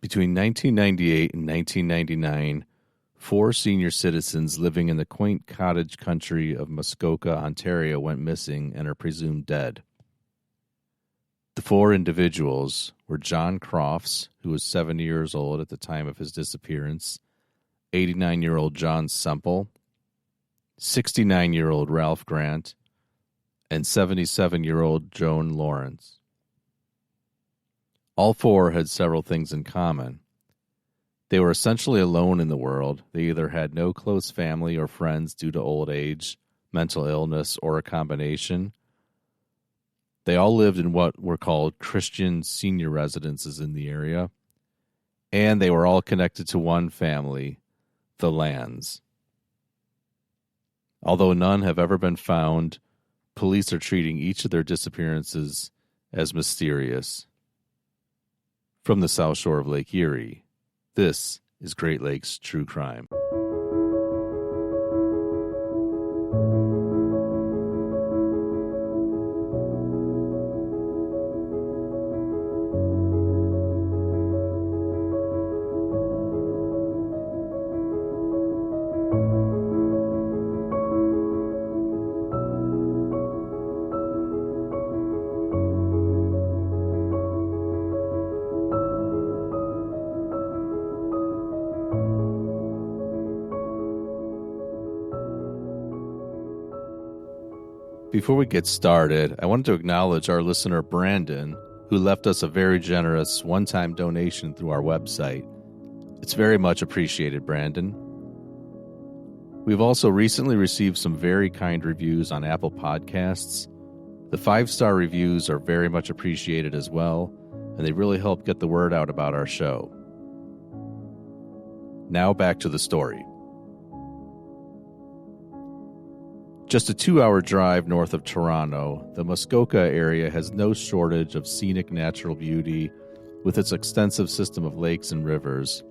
Between 1998 and 1999, 4 senior citizens living in the quaint cottage country of Muskoka, Ontario went missing and are presumed dead. The 4 individuals were John Crofts, who was 70 years old at the time of his disappearance, 89-year-old John Semple, 69-year-old Ralph Grant, and 77-year-old Joan Lawrence. All 4 had several things in common. They were essentially alone in the world. They either had no close family or friends due to old age, mental illness, or a combination. They all lived in what were called Christian senior residences in the area, and they were all connected to one family, the Lands. Although none have ever been found, police are treating each of their disappearances as mysterious. From the South Shore of Lake Erie, this is Great Lakes True Crime. Before we get started, I wanted to acknowledge our listener Brandon, who left us a very generous one-time donation through our website. It's very much appreciated, Brandon. We've also recently received some very kind reviews on Apple Podcasts. The 5-star reviews are very much appreciated as well, and they really help get the word out about our show. Now back to the story. Just a 2-hour drive north of Toronto, the Muskoka area has no shortage of scenic natural beauty with its extensive system of lakes and rivers.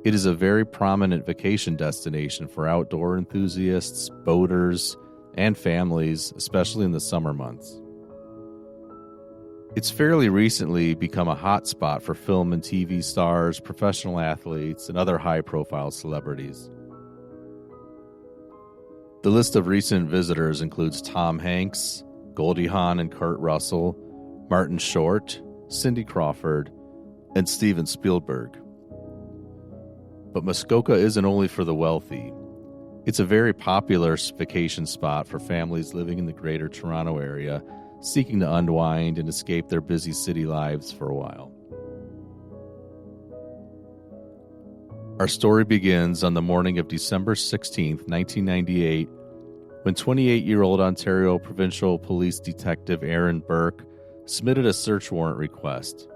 It is a very prominent vacation destination for outdoor enthusiasts, boaters, and families, especially in the summer months. It's fairly recently become a hot spot for film and TV stars, professional athletes, and other high-profile celebrities. The list of recent visitors includes Tom Hanks, Goldie Hawn and Kurt Russell, Martin Short, Cindy Crawford, and Steven Spielberg. But Muskoka isn't only for the wealthy. It's a very popular vacation spot for families living in the greater Toronto area, seeking to unwind and escape their busy city lives for a while. Our story begins on the morning of December 16, 1998, when 28-year-old Ontario Provincial Police Detective Aaron Burke submitted a search warrant request.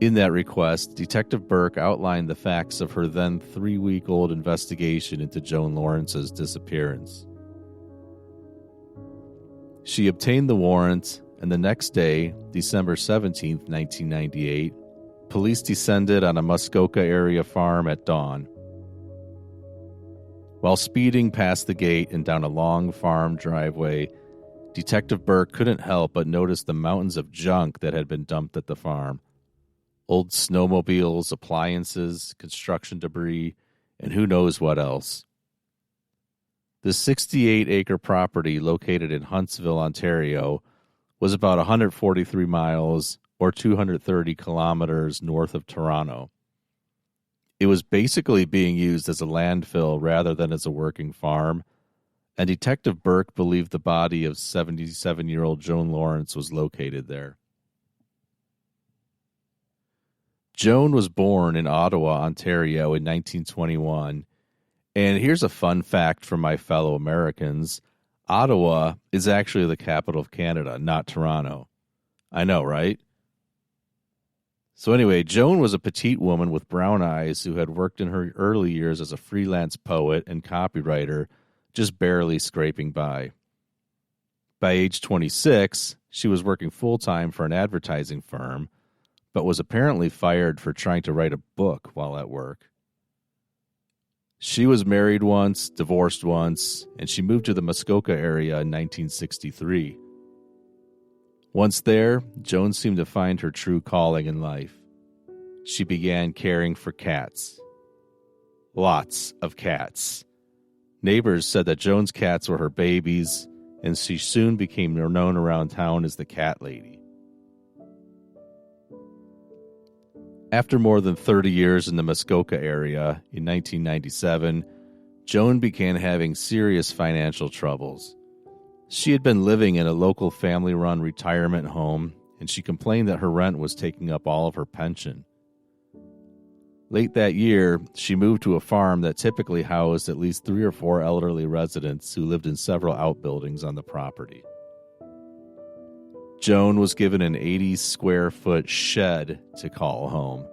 In that request, Detective Burke outlined the facts of her then 3-week-old investigation into Joan Lawrence's disappearance. She obtained the warrant, and the next day, December 17, 1998, police descended on a Muskoka area farm at dawn. While speeding past the gate and down a long farm driveway, Detective Burke couldn't help but notice the mountains of junk that had been dumped at the farm. Old snowmobiles, appliances, construction debris, and who knows what else. The 68-acre property located in Huntsville, Ontario, was about 143 miles or 230 kilometers north of Toronto. It was basically being used as a landfill rather than as a working farm, and Detective Burke believed the body of 77-year-old Joan Lawrence was located there. Joan was born in Ottawa, Ontario in 1921, and here's a fun fact for my fellow Americans. Ottawa is actually the capital of Canada, not Toronto. I know, right? So anyway, Joan was a petite woman with brown eyes who had worked in her early years as a freelance poet and copywriter, just barely scraping by. By age 26, she was working full-time for an advertising firm, but was apparently fired for trying to write a book while at work. She was married once, divorced once, and she moved to the Muskoka area in 1963. Once there, Joan seemed to find her true calling in life. she began caring for cats. Lots of cats. Neighbors said that Joan's cats were her babies, and she soon became known around town as the Cat Lady. After more than 30 years in the Muskoka area, in 1997, Joan began having serious financial troubles. She had been living in a local family-run retirement home, and she complained that her rent was taking up all of her pension. Late that year, she moved to a farm that typically housed at least 3 or 4 elderly residents who lived in several outbuildings on the property. Joan was given an 80-square-foot shed to call home,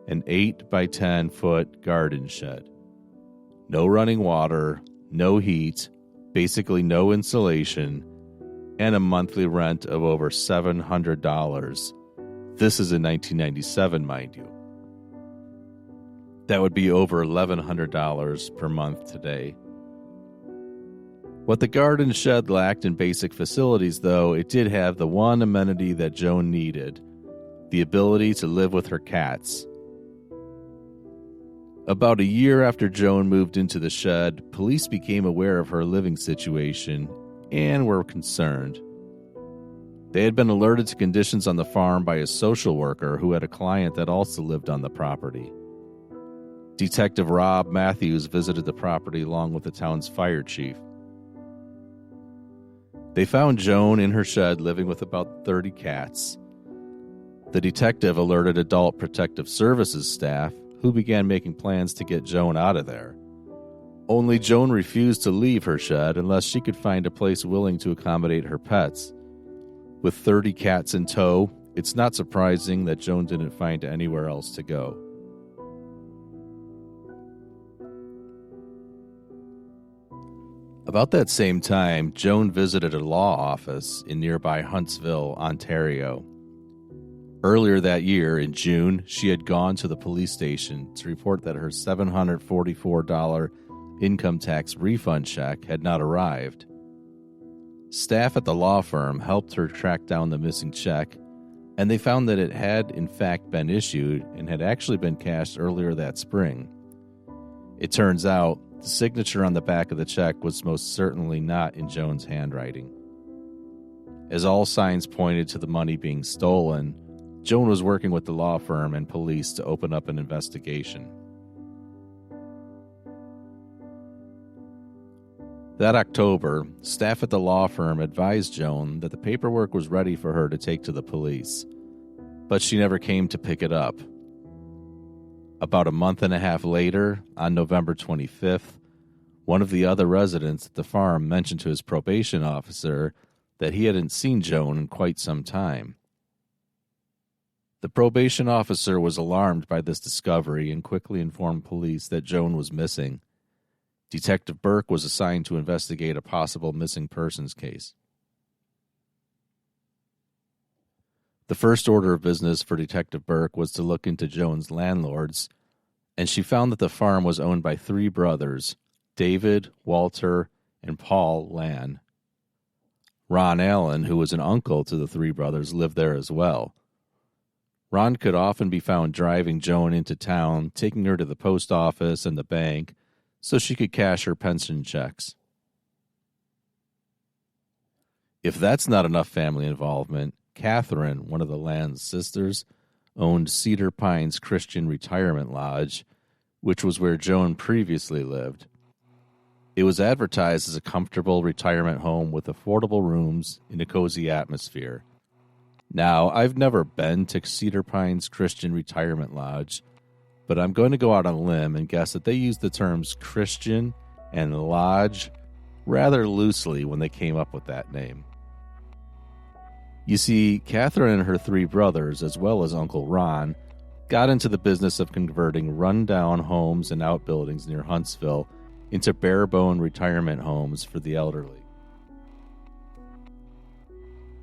an 8 by 10-foot garden shed. No running water, no heat, basically no insulation, and a monthly rent of over $700. This is in 1997, mind you. That would be over $1,100 per month today. What the garden shed lacked in basic facilities, though, it did have the one amenity that Joan needed, the ability to live with her cats. About a year after Joan moved into the shed, police became aware of her living situation and were concerned. They had been alerted to conditions on the farm by a social worker who had a client that also lived on the property. Detective Rob Matthews visited the property along with the town's fire chief. They found Joan in her shed living with about 30 cats. The detective alerted Adult Protective Services staff, who began making plans to get Joan out of there. Only Joan refused to leave her shed unless she could find a place willing to accommodate her pets. With 30 cats in tow, it's not surprising that Joan didn't find anywhere else to go. About that same time, Joan visited a law office in nearby Huntsville, Ontario. Earlier that year, in June, she had gone to the police station to report that her $744 income tax refund check had not arrived. Staff at the law firm helped her track down the missing check, and they found that it had in fact been issued and had actually been cashed earlier that spring. It turns out, the signature on the back of the check was most certainly not in Joan's handwriting. As all signs pointed to the money being stolen, Joan was working with the law firm and police to open up an investigation. That October, staff at the law firm advised Joan that the paperwork was ready for her to take to the police, but she never came to pick it up. About a month and a half later, on November 25th, one of the other residents at the farm mentioned to his probation officer that he hadn't seen Joan in quite some time. The probation officer was alarmed by this discovery and quickly informed police that Joan was missing. Detective Burke was assigned to investigate a possible missing persons case. The first order of business for Detective Burke was to look into Joan's landlords, and she found that the farm was owned by 3 brothers, David, Walter, and Paul Lan. Ron Allen, who was an uncle to the 3 brothers, lived there as well. Ron could often be found driving Joan into town, taking her to the post office and the bank so she could cash her pension checks. If that's not enough family involvement, Catherine, one of the Lan's sisters, owned Cedar Pines Christian Retirement Lodge, which was where Joan previously lived. It was advertised as a comfortable retirement home with affordable rooms in a cozy atmosphere. Now, I've never been to Cedar Pines Christian Retirement Lodge, but I'm going to go out on a limb and guess that they used the terms Christian and lodge rather loosely when they came up with that name. You see, Catherine and her 3 brothers, as well as Uncle Ron, got into the business of converting run-down homes and outbuildings near Huntsville into bare-bone retirement homes for the elderly.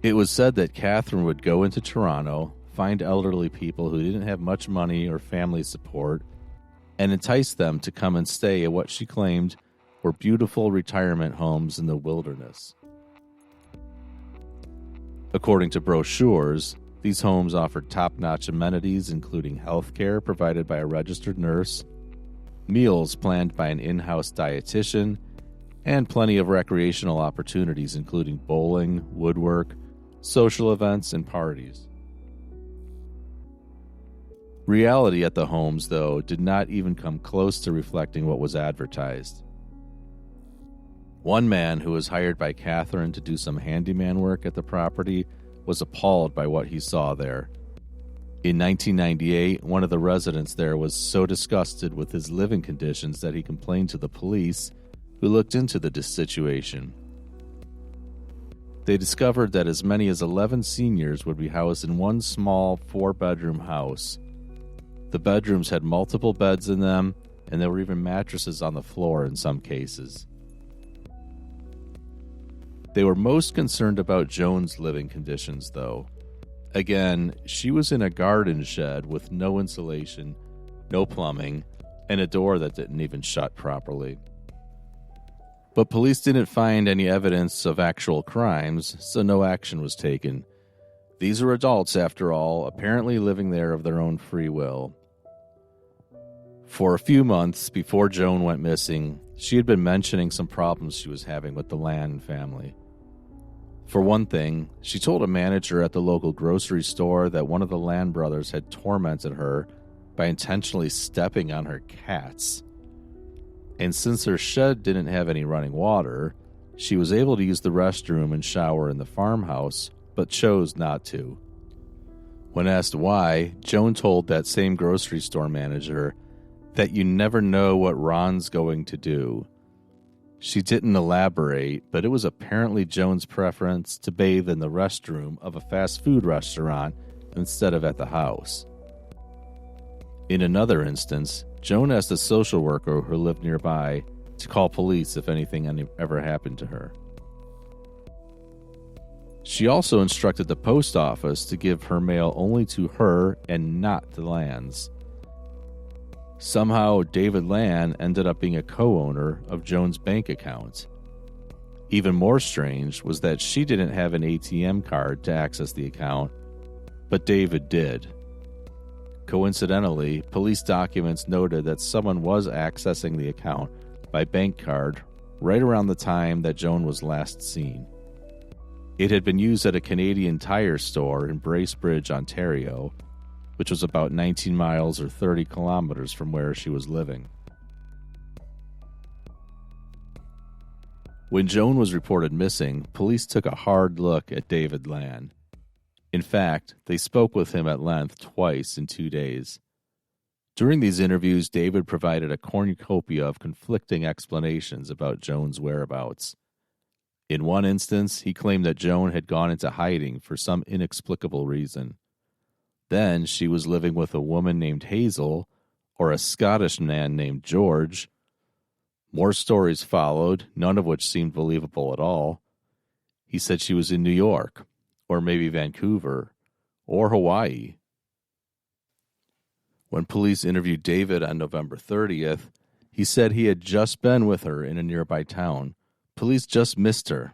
It was said that Catherine would go into Toronto, find elderly people who didn't have much money or family support, and entice them to come and stay at what she claimed were beautiful retirement homes in the wilderness. According to brochures, These homes offered top-notch amenities, including health care provided by a registered nurse, meals planned by an in-house dietitian, and plenty of recreational opportunities, including bowling, woodwork, social events, and parties. Reality at the homes, though, did not even come close to reflecting what was advertised. One man who was hired by Catherine to do some handyman work at the property was appalled by what he saw there. In 1998, one of the residents there was so disgusted with his living conditions that he complained to the police, who looked into the situation. They discovered that as many as 11 seniors would be housed in one small 4-bedroom house. The bedrooms had multiple beds in them, and there were even mattresses on the floor in some cases. They were most concerned about Joan's living conditions, though. Again, she was in a garden shed with no insulation, no plumbing, and a door that didn't even shut properly. But police didn't find any evidence of actual crimes, so no action was taken. These were adults, after all, apparently living there of their own free will. For a few months before Joan went missing, she had been mentioning some problems she was having with the Land family. For one thing, she told a manager at the local grocery store that one of the Land brothers had tormented her by intentionally stepping on her cats. And since her shed didn't have any running water, she was able to use the restroom and shower in the farmhouse, but chose not to. When asked why, Joan told that same grocery store manager that you never know what Ron's going to do. She didn't elaborate, but it was apparently Joan's preference to bathe in the restroom of a fast food restaurant instead of at the house. In another instance, Joan asked a social worker who lived nearby to call police if anything ever happened to her. She also instructed the post office to give her mail only to her and not to Land's. Somehow, David Land ended up being a co-owner of Joan's bank account. Even more strange was that she didn't have an ATM card to access the account, but David did. Coincidentally, police documents noted that someone was accessing the account by bank card right around the time that Joan was last seen. It had been used at a Canadian Tire store in Bracebridge, Ontario, which was about 19 miles or 30 kilometers from where she was living. When Joan was reported missing, police took a hard look at David Land. In fact, they spoke with him at length twice in 2 days. During these interviews, David provided a cornucopia of conflicting explanations about Joan's whereabouts. In one instance, he claimed that Joan had gone into hiding for some inexplicable reason. Then she was living with a woman named Hazel, or a Scottish man named George. More stories followed, none of which seemed believable at all. He said she was in New York, or maybe Vancouver, or Hawaii. When police interviewed David on November 30th, he said he had just been with her in a nearby town. Police just missed her.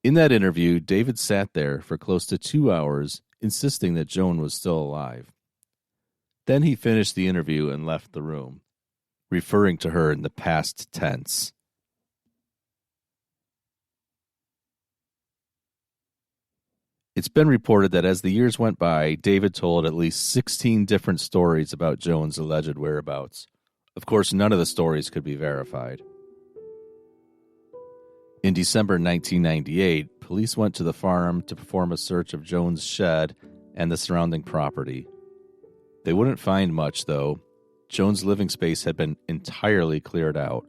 In that interview, David sat there for close to 2 hours, insisting that Joan was still alive. Then he finished the interview and left the room, referring to her in the past tense. It's been reported that as the years went by, David told at least 16 different stories about Joan's alleged whereabouts. Of course, none of the stories could be verified. In December 1998, police went to the farm to perform a search of Joan's shed and the surrounding property. They wouldn't find much, though. Joan's living space had been entirely cleared out.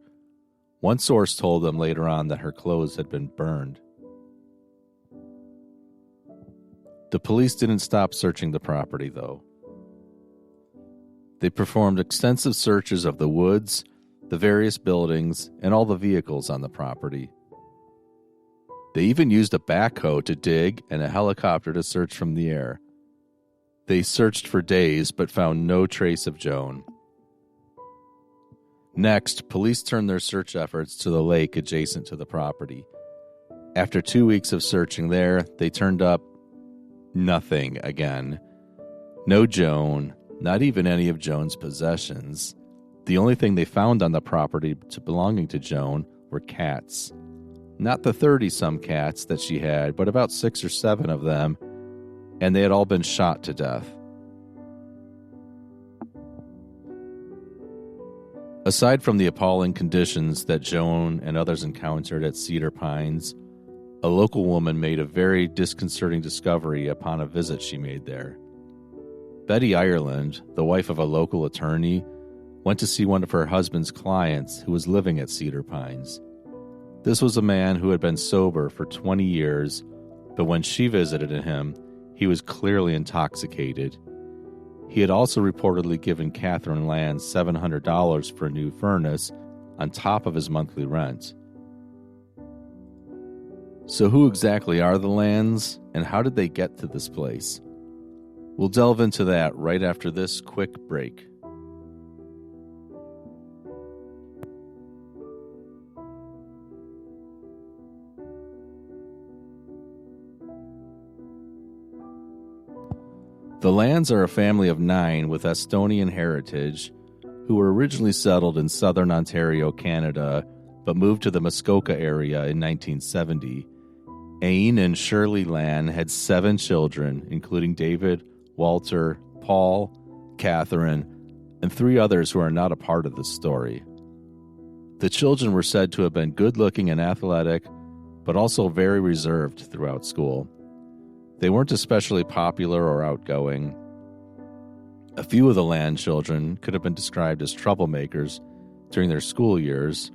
One source told them later on that her clothes had been burned. The police didn't stop searching the property, though. They performed extensive searches of the woods, the various buildings, and all the vehicles on the property. They even used a backhoe to dig and a helicopter to search from the air. They searched for days but found no trace of Joan. Next, police turned their search efforts to the lake adjacent to the property. After 2 weeks of searching there, they turned up Nothing again. No Joan, not even any of Joan's possessions. The only thing they found on the property belonging to Joan were cats. Not the 30-some cats that she had, but about 6 or 7 of them, and they had all been shot to death. Aside from the appalling conditions that Joan and others encountered at Cedar Pines, a local woman made a very disconcerting discovery upon a visit she made there. Betty Ireland, the wife of a local attorney, went to see one of her husband's clients who was living at Cedar Pines. This was a man who had been sober for 20 years, but when she visited him, he was clearly intoxicated. He had also reportedly given Catherine Land $700 for a new furnace on top of his monthly rent. So who exactly are the Lands, and how did they get to this place? We'll delve into that right after this quick break. The Lands are a family of 9 with Estonian heritage who were originally settled in southern Ontario, Canada, but moved to the Muskoka area in 1970. Aine and Shirley Land had 7 children, including David, Walter, Paul, Catherine, and 3 others who are not a part of the story. The children were said to have been good-looking and athletic, but also very reserved throughout school. They weren't especially popular or outgoing. A few of the Land children could have been described as troublemakers during their school years,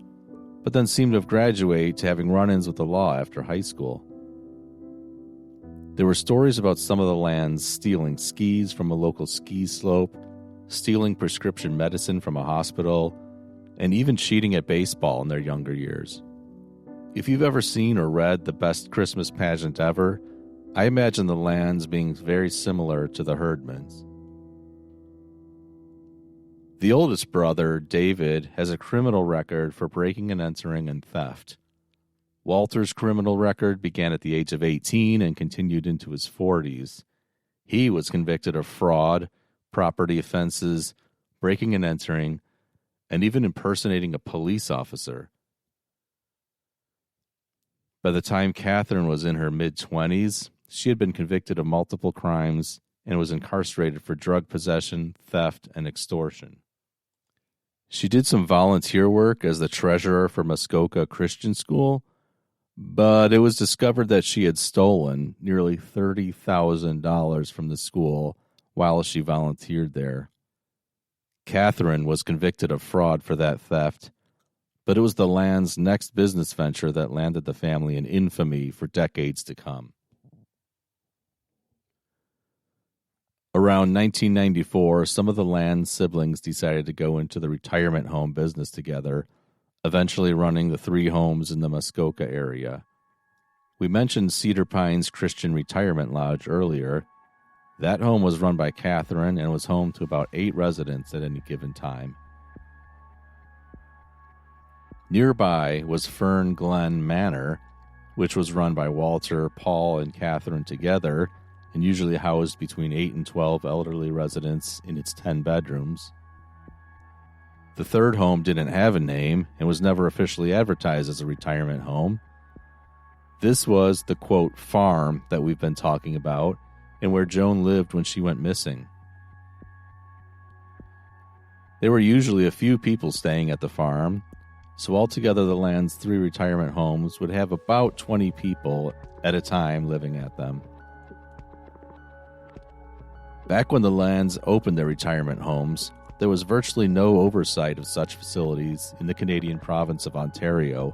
but then seemed to have graduated to having run-ins with the law after high school. There were stories about some of the Lands stealing skis from a local ski slope, stealing prescription medicine from a hospital, and even cheating at baseball in their younger years. If you've ever seen or read The Best Christmas Pageant Ever, I imagine the Lands being very similar to the Herdmans. The oldest brother, David, has a criminal record for breaking and entering and theft. Walter's criminal record began at the age of 18 and continued into his 40s. He was convicted of fraud, property offenses, breaking and entering, and even impersonating a police officer. By the time Catherine was in her mid-20s, she had been convicted of multiple crimes and was incarcerated for drug possession, theft, and extortion. She did some volunteer work as the treasurer for Muskoka Christian School, but it was discovered that she had stolen nearly $30,000 from the school while she volunteered there. Catherine was convicted of fraud for that theft, but it was the Land's next business venture that landed the family in infamy for decades to come. Around 1994, some of the Land siblings decided to go into the retirement home business together, eventually running the 3 homes in the Muskoka area. We mentioned Cedar Pines Christian Retirement Lodge earlier. That home was run by Catherine and was home to about 8 residents at any given time. Nearby was Fern Glen Manor, which was run by Walter, Paul, and Catherine together, and usually housed between 8 and 12 elderly residents in its 10 bedrooms. The third home didn't have a name and was never officially advertised as a retirement home. This was the, quote, farm that we've been talking about and where Joan lived when she went missing. There were usually a few people staying at the farm, so altogether the Land's 3 retirement homes would have about 20 people at a time living at them. Back when the Lands opened their retirement homes, there was virtually no oversight of such facilities in the Canadian province of Ontario.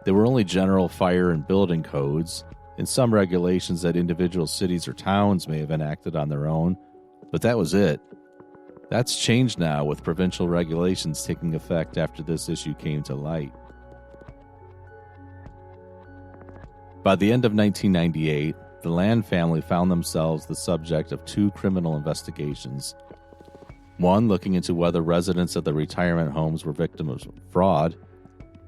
There were only general fire and building codes, and some regulations that individual cities or towns may have enacted on their own, but that was it. That's changed now with provincial regulations taking effect after this issue came to light. By the end of 1998, the Land family found themselves the subject of 2 criminal investigations. One looking into whether residents of the retirement homes were victims of fraud,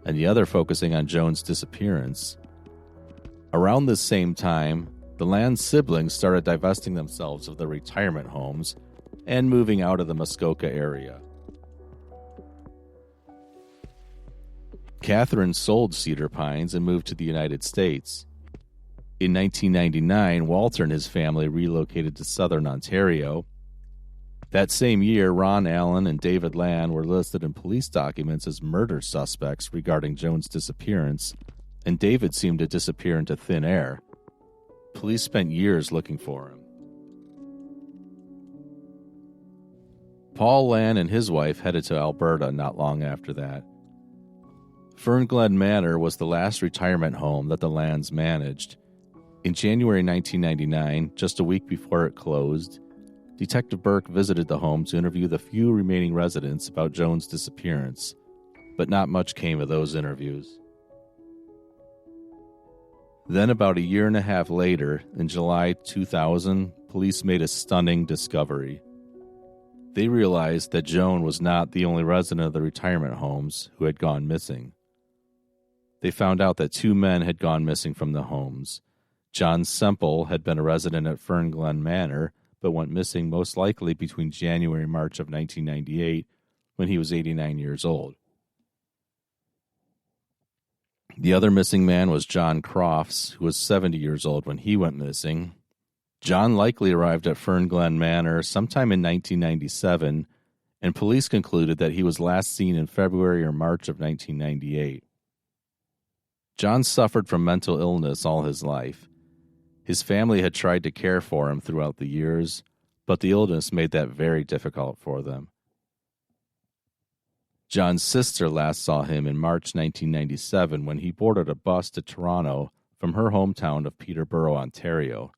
and the other focusing on Joan's disappearance. Around this same time, the Land's siblings started divesting themselves of their retirement homes and moving out of the Muskoka area. Catherine sold Cedar Pines and moved to the United States. In 1999, Walter and his family relocated to southern Ontario. That same year, Ron Allen and David Land were listed in police documents as murder suspects regarding Joan's disappearance, and David seemed to disappear into thin air. Police spent years looking for him. Paul Land and his wife headed to Alberta not long after that. Fern Glen Manor was the last retirement home that the Lands managed. In January 1999, just a week before it closed, Detective Burke visited the home to interview the few remaining residents about Joan's disappearance, but not much came of those interviews. Then about a year and a half later, in July 2000, police made a stunning discovery. They realized that Joan was not the only resident of the retirement homes who had gone missing. They found out that two men had gone missing from the homes. John Semple had been a resident at Fern Glen Manor, but went missing most likely between January and March of 1998, when he was 89 years old. The other missing man was John Crofts, who was 70 years old when he went missing. John likely arrived at Fern Glen Manor sometime in 1997, and police concluded that he was last seen in February or March of 1998. John suffered from mental illness all his life. His family had tried to care for him throughout the years, but the illness made that very difficult for them. John's sister last saw him in March 1997 when he boarded a bus to Toronto from her hometown of Peterborough, Ontario.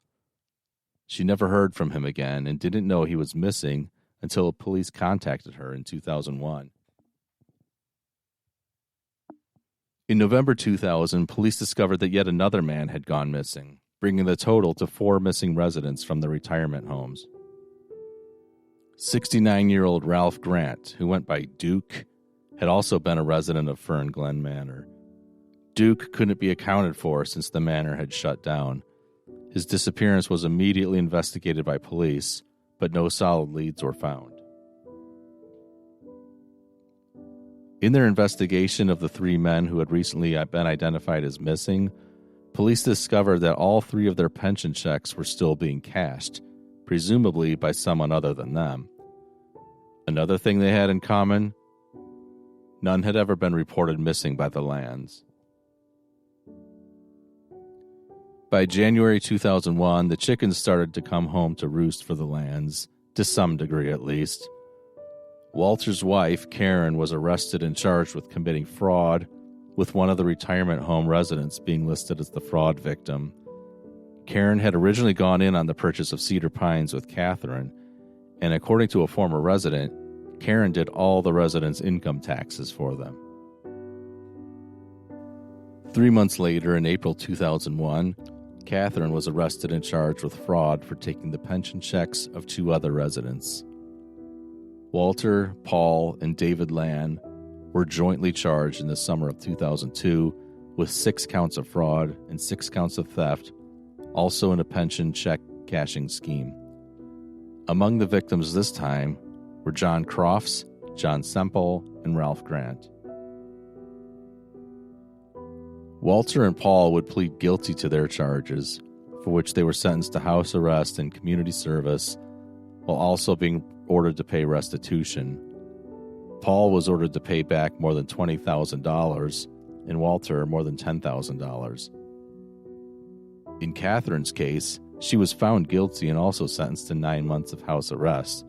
She never heard from him again and didn't know he was missing until police contacted her in 2001. In November 2000, police discovered that yet another man had gone missing, bringing the total to 4 missing residents from the retirement homes. 69-year-old Ralph Grant, who went by Duke, had also been a resident of Fern Glen Manor. Duke couldn't be accounted for since the manor had shut down. His disappearance was immediately investigated by police, but no solid leads were found. In their investigation of the 3 men who had recently been identified as missing, police discovered that all 3 of their pension checks were still being cashed, presumably by someone other than them. Another thing they had in common: none had ever been reported missing by the Lands. By January 2001, the chickens started to come home to roost for the Lands, to some degree at least. Walter's wife, Karen, was arrested and charged with committing fraud, with one of the retirement home residents being listed as the fraud victim. Karen had originally gone in on the purchase of Cedar Pines with Catherine, and according to a former resident, Karen did all the residents' income taxes for them. 3 months later, in April 2001, Catherine was arrested and charged with fraud for taking the pension checks of 2 other residents. Walter, Paul, and David Land were jointly charged in the summer of 2002 with 6 counts of fraud and 6 counts of theft, also in a pension check cashing scheme. Among the victims this time were John Crofts, John Semple, and Ralph Grant. Walter and Paul would plead guilty to their charges, for which they were sentenced to house arrest and community service, while also being ordered to pay restitution. Paul was ordered to pay back more than $20,000, and Walter more than $10,000. In Catherine's case, she was found guilty and also sentenced to 9 months of house arrest.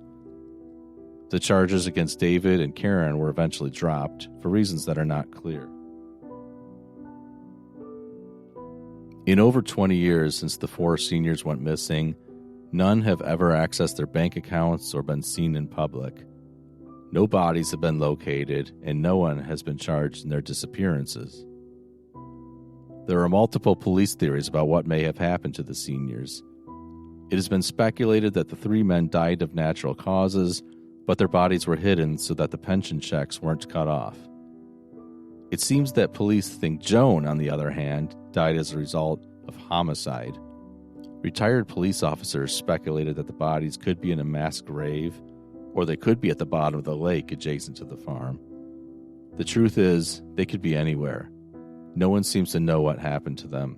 The charges against David and Karen were eventually dropped for reasons that are not clear. In over 20 years since the 4 seniors went missing, none have ever accessed their bank accounts or been seen in public. No bodies have been located, and no one has been charged in their disappearances. There are multiple police theories about what may have happened to the seniors. It has been speculated that the 3 men died of natural causes, but their bodies were hidden so that the pension checks weren't cut off. It seems that police think Joan, on the other hand, died as a result of homicide. Retired police officers speculated that the bodies could be in a mass grave, or they could be at the bottom of the lake adjacent to the farm. The truth is, they could be anywhere. No one seems to know what happened to them.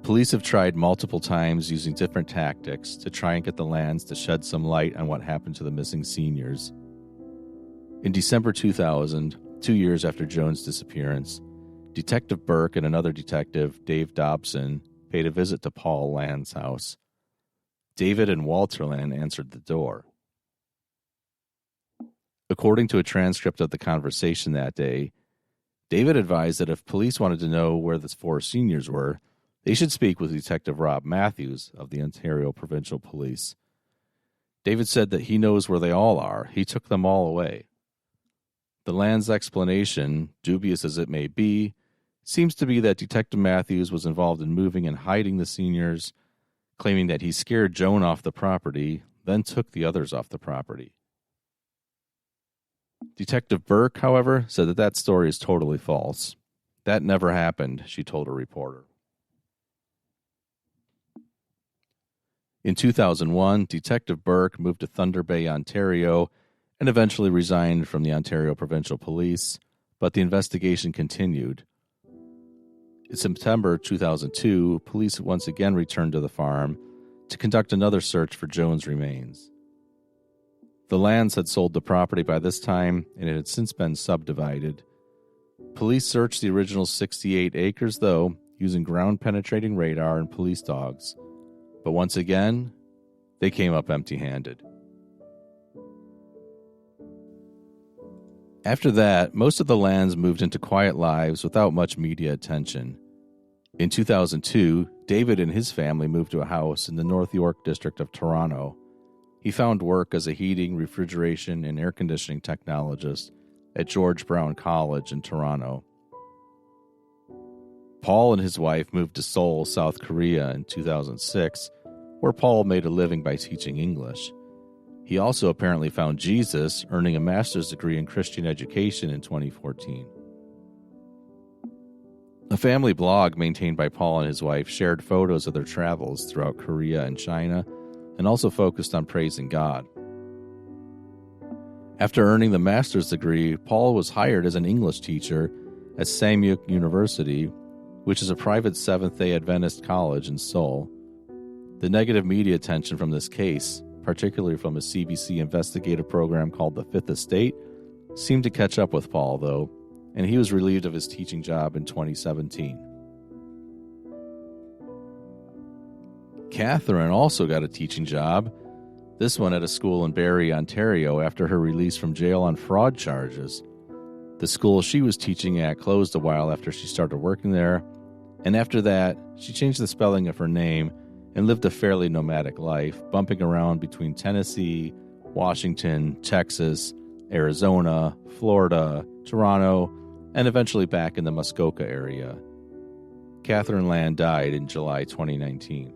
Police have tried multiple times using different tactics to try and get the Lands to shed some light on what happened to the missing seniors. In December 2000, 2 years after Joan's disappearance, Detective Burke and another detective, Dave Dobson, paid a visit to Paul Land's house. David and Walter Land answered the door. According to a transcript of the conversation that day, David advised that if police wanted to know where the 4 seniors were, they should speak with Detective Rob Matthews of the Ontario Provincial Police. David said that he knows where they all are. He took them all away. The Land's explanation, dubious as it may be, seems to be that Detective Matthews was involved in moving and hiding the seniors, claiming that he scared Joan off the property, then took the others off the property. Detective Burke, however, said that that story is totally false. That never happened, she told a reporter. In 2001, Detective Burke moved to Thunder Bay, Ontario, and eventually resigned from the Ontario Provincial Police, but the investigation continued. In September 2002, police once again returned to the farm to conduct another search for Joan's remains. The Lands had sold the property by this time, and it had since been subdivided. Police searched the original 68 acres, though, using ground-penetrating radar and police dogs. But once again, they came up empty-handed. After that, most of the Lands moved into quiet lives without much media attention. In 2002, David and his family moved to a house in the North York district of Toronto. He found work as a heating, refrigeration, and air conditioning technologist at George Brown College in Toronto. Paul and his wife moved to Seoul, South Korea in 2006, where Paul made a living by teaching English. He also apparently found Jesus, earning a master's degree in Christian education in 2014. A family blog maintained by Paul and his wife shared photos of their travels throughout Korea and China, and also focused on praising God. After earning the master's degree, Paul was hired as an English teacher at Samyuk University, which is a private Seventh-day Adventist college in Seoul. The negative media attention from this case, particularly from a CBC investigative program called The Fifth Estate, seemed to catch up with Paul, though, and he was relieved of his teaching job in 2017. Catherine also got a teaching job, this one at a school in Barrie, Ontario, after her release from jail on fraud charges. The school she was teaching at closed a while after she started working there, and after that, she changed the spelling of her name and lived a fairly nomadic life, bumping around between Tennessee, Washington, Texas, Arizona, Florida, Toronto, and eventually back in the Muskoka area. Catherine Land died in July 2019.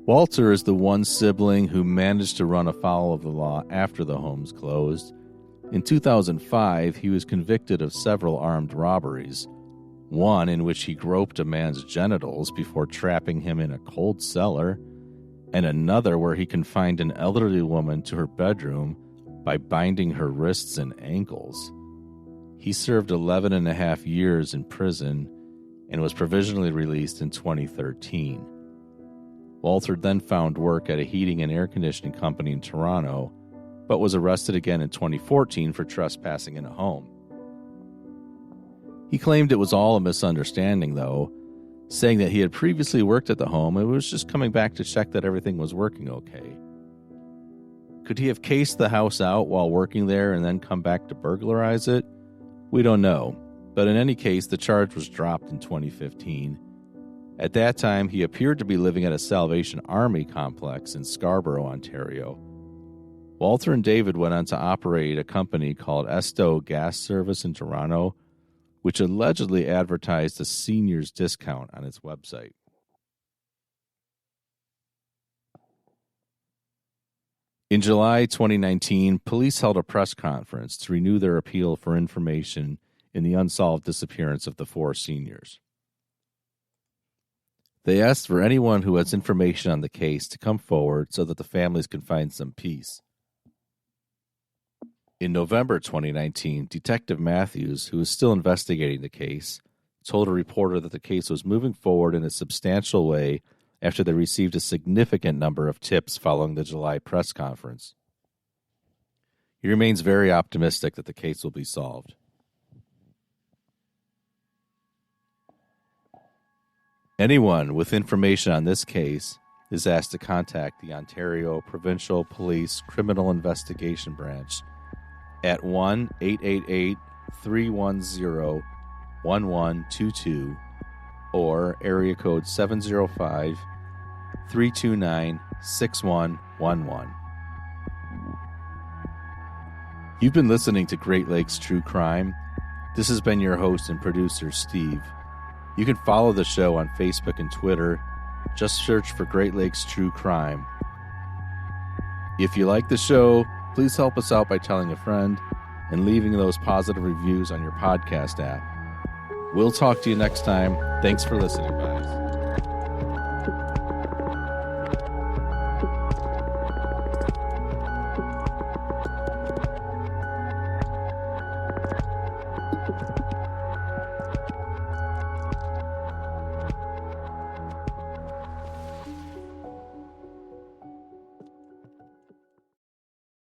Walter is the one sibling who managed to run afoul of the law after the homes closed. In 2005, he was convicted of several armed robberies, one in which he groped a man's genitals before trapping him in a cold cellar, and another where he confined an elderly woman to her bedroom by binding her wrists and ankles. He served 11 and a half years in prison and was provisionally released in 2013. Walter then found work at a heating and air conditioning company in Toronto, but was arrested again in 2014 for trespassing in a home. He claimed it was all a misunderstanding, though, saying that he had previously worked at the home and was just coming back to check that everything was working okay. Could he have cased the house out while working there and then come back to burglarize it? We don't know, but in any case, the charge was dropped in 2015. At that time, he appeared to be living at a Salvation Army complex in Scarborough, Ontario. Walter and David went on to operate a company called Esto Gas Service in Toronto, which allegedly advertised a seniors discount on its website. In July 2019, police held a press conference to renew their appeal for information in the unsolved disappearance of the 4 seniors. They asked for anyone who has information on the case to come forward so that the families can find some peace. In November 2019, Detective Matthews, who is still investigating the case, told a reporter that the case was moving forward in a substantial way after they received a significant number of tips following the July press conference. He remains very optimistic that the case will be solved. Anyone with information on this case is asked to contact the Ontario Provincial Police Criminal Investigation Branch at 1-888-310-1122 or area code 705-329-6111. You've been listening to Great Lakes True Crime. This has been your host and producer, Steve. You can follow the show on Facebook and Twitter. Just search for Great Lakes True Crime. If you like the show, please help us out by telling a friend and leaving those positive reviews on your podcast app. We'll talk to you next time. Thanks for listening, guys.